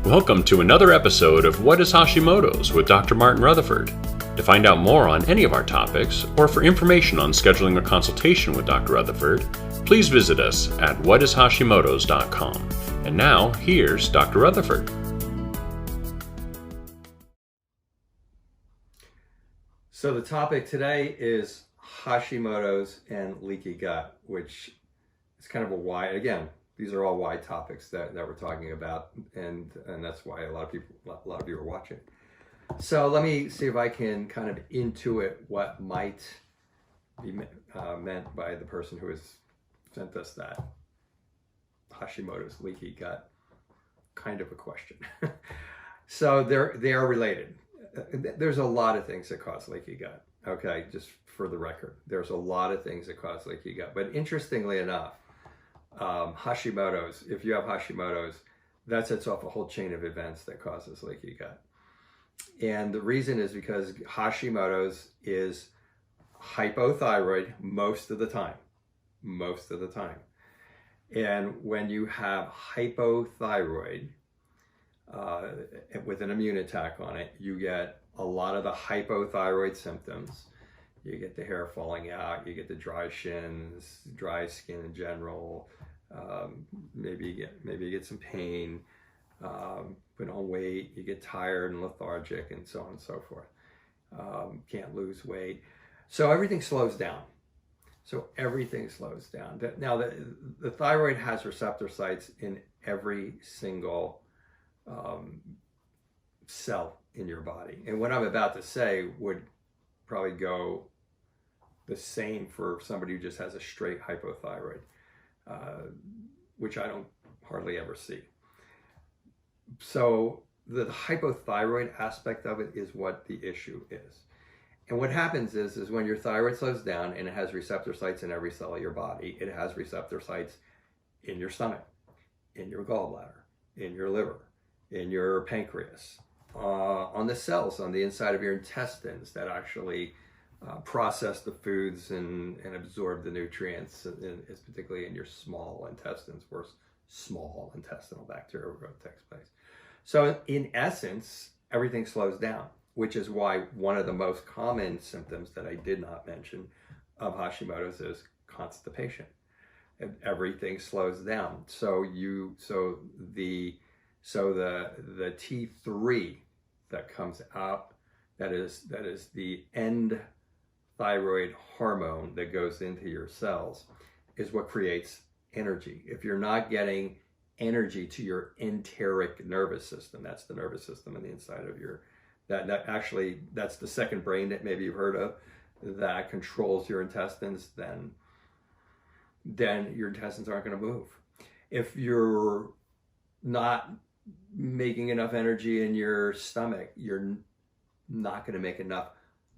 Welcome to another episode of What is Hashimoto's with Dr. Martin Rutherford. To find out more on any of our topics, or for information on scheduling a consultation with Dr. Rutherford, please visit us at whatishashimotos.com. And now, here's Dr. Rutherford. So the topic today is Hashimoto's and leaky gut, which is kind of a wide, again, these are all wide topics that we're talking about, and that's why a lot of you are watching. So let me see if I can kind of intuit what might be meant by the person who has sent us that Hashimoto's leaky gut kind of a question. So they are related. There's a lot of things that cause leaky gut. Okay, just for the record, there's a lot of things that cause leaky gut. But interestingly enough, Hashimoto's, if you have Hashimoto's, that sets off a whole chain of events that causes leaky gut. And the reason is because Hashimoto's is hypothyroid most of the time. And when you have hypothyroid with an immune attack on it, you get a lot of the hypothyroid symptoms. You get the hair falling out, you get the dry shins, dry skin in general, maybe you get some pain, put on weight, you get tired and lethargic, and so on and so forth. Can't lose weight. So everything slows down. Now the thyroid has receptor sites in every single cell in your body. And what I'm about to say would probably go the same for somebody who just has a straight hypothyroid, which I don't hardly ever see. So the hypothyroid aspect of it is what the issue is. And what happens is when your thyroid slows down, and it has receptor sites in every cell of your body, it has receptor sites in your stomach, in your gallbladder, in your liver, in your pancreas, on the cells on the inside of your intestines that actually process the foods and absorb the nutrients, it's particularly in your small intestines where small intestinal bacterial growth takes place. So in essence, everything slows down, which is why one of the most common symptoms that I did not mention of Hashimoto's is constipation. And everything slows down. So the T3 that comes out, that is the end thyroid hormone that goes into your cells, is what creates energy. If you're not getting energy to your enteric nervous system, that's the nervous system on the inside of your, that's the second brain that maybe you've heard of, that controls your intestines, then your intestines aren't going to move. If you're not making enough energy in your stomach, you're not going to make enough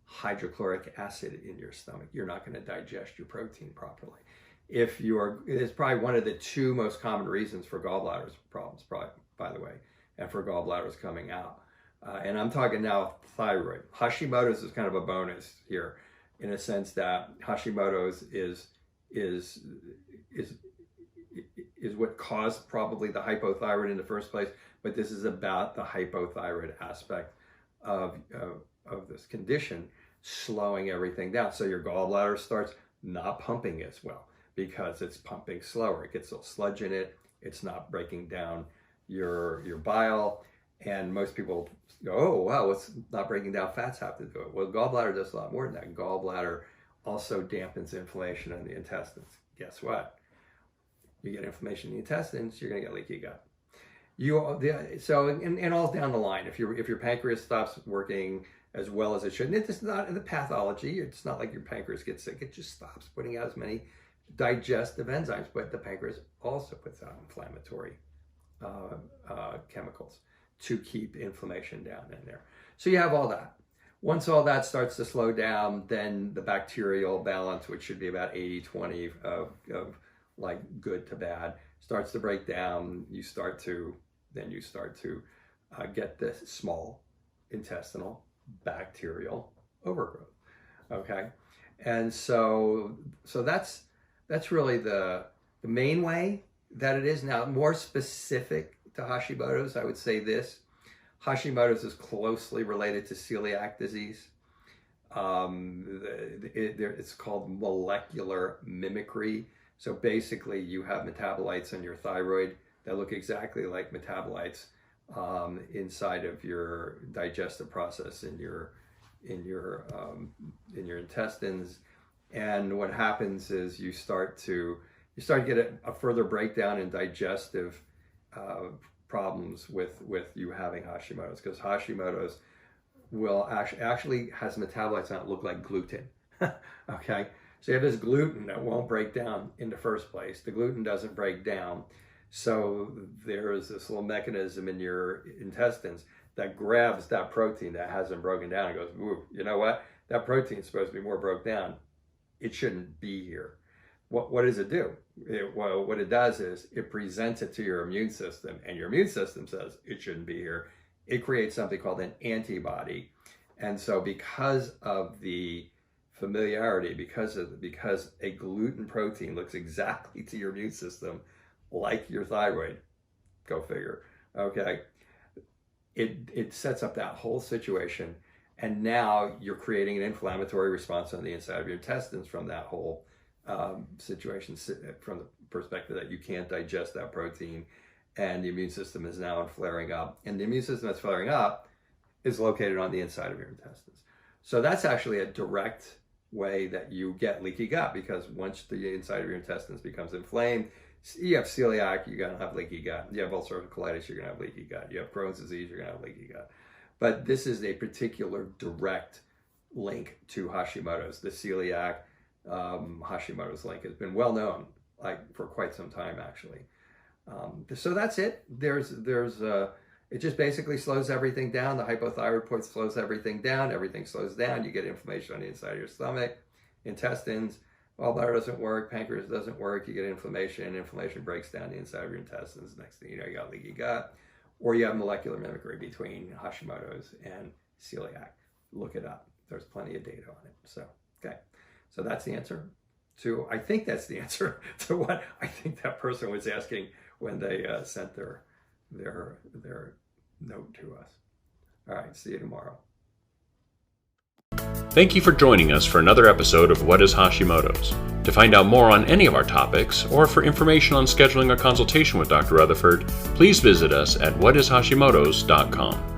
hydrochloric acid in your stomach. You're not going to digest your protein properly. It's probably one of the two most common reasons for gallbladder problems, by the way, and for gallbladders coming out. And I'm talking now thyroid. Hashimoto's is kind of a bonus here, in a sense that Hashimoto's is what caused probably the hypothyroid in the first place, but this is about the hypothyroid aspect of this condition slowing everything down. So your gallbladder starts not pumping as well because it's pumping slower. It gets a little sludge in it. It's not breaking down your bile. And most people go, oh, wow, what's not breaking down fats have to do it? Well, gallbladder does a lot more than that. Gallbladder also dampens inflammation in the intestines. Guess what? You get inflammation in the intestines, you're going to get leaky gut. And all down the line, if your pancreas stops working as well as it should, and it's not in the pathology, it's not like your pancreas gets sick, it just stops putting out as many digestive enzymes, but the pancreas also puts out inflammatory chemicals to keep inflammation down in there. So you have all that. Once all that starts to slow down, then the bacterial balance, which should be about 80-20 of like good to bad, starts to break down. You start to get this small intestinal bacterial overgrowth. Okay, and so that's really the main way that it is. Now, more specific to Hashimoto's, I would say this. Hashimoto's is closely related to celiac disease. It's called molecular mimicry. So basically you have metabolites in your thyroid that look exactly like metabolites inside of your digestive process in your intestines. And what happens is you start to get a further breakdown in digestive problems with you having Hashimoto's, because Hashimoto's will actually has metabolites that look like gluten. Okay, so you have this gluten that won't break down in the first place. The gluten doesn't break down, so there's this little mechanism in your intestines that grabs that protein that hasn't broken down and goes, "Ooh, you know what? That protein is supposed to be more broke down. It shouldn't be here." What does it do? What it does is it presents it to your immune system, and your immune system says it shouldn't be here. It creates something called an antibody. And so because of the familiarity, because a gluten protein looks exactly to your immune system like your thyroid, go figure, okay, it sets up that whole situation. And now you're creating an inflammatory response on the inside of your intestines from that whole situation, from the perspective that you can't digest that protein, and the immune system is now flaring up. And the immune system that's flaring up is located on the inside of your intestines. So that's actually a direct way that you get leaky gut, because once the inside of your intestines becomes inflamed, you have celiac, you're going to have leaky gut. You have ulcerative colitis, you're going to have leaky gut. You have Crohn's disease, you're going to have leaky gut. But this is a particular direct link to Hashimoto's. The celiac Hashimoto's link has been well known, like, for quite some time, actually. So that's it. It just basically slows everything down. The hypothyroid point slows everything down. Everything slows down. You get inflammation on the inside of your stomach, intestines. Gallbladder doesn't work. Pancreas doesn't work. You get inflammation. Inflammation breaks down the inside of your intestines. Next thing you know, you got leaky gut. Or you have molecular mimicry between Hashimoto's and celiac. Look it up. There's plenty of data on it. So, okay. So that's the answer to, I think that's the answer to what I think that person was asking when they sent their note to us. All right, see you tomorrow. Thank you for joining us for another episode of What is Hashimoto's? To find out more on any of our topics, or for information on scheduling a consultation with Dr. Rutherford, please visit us at whatishashimotos.com.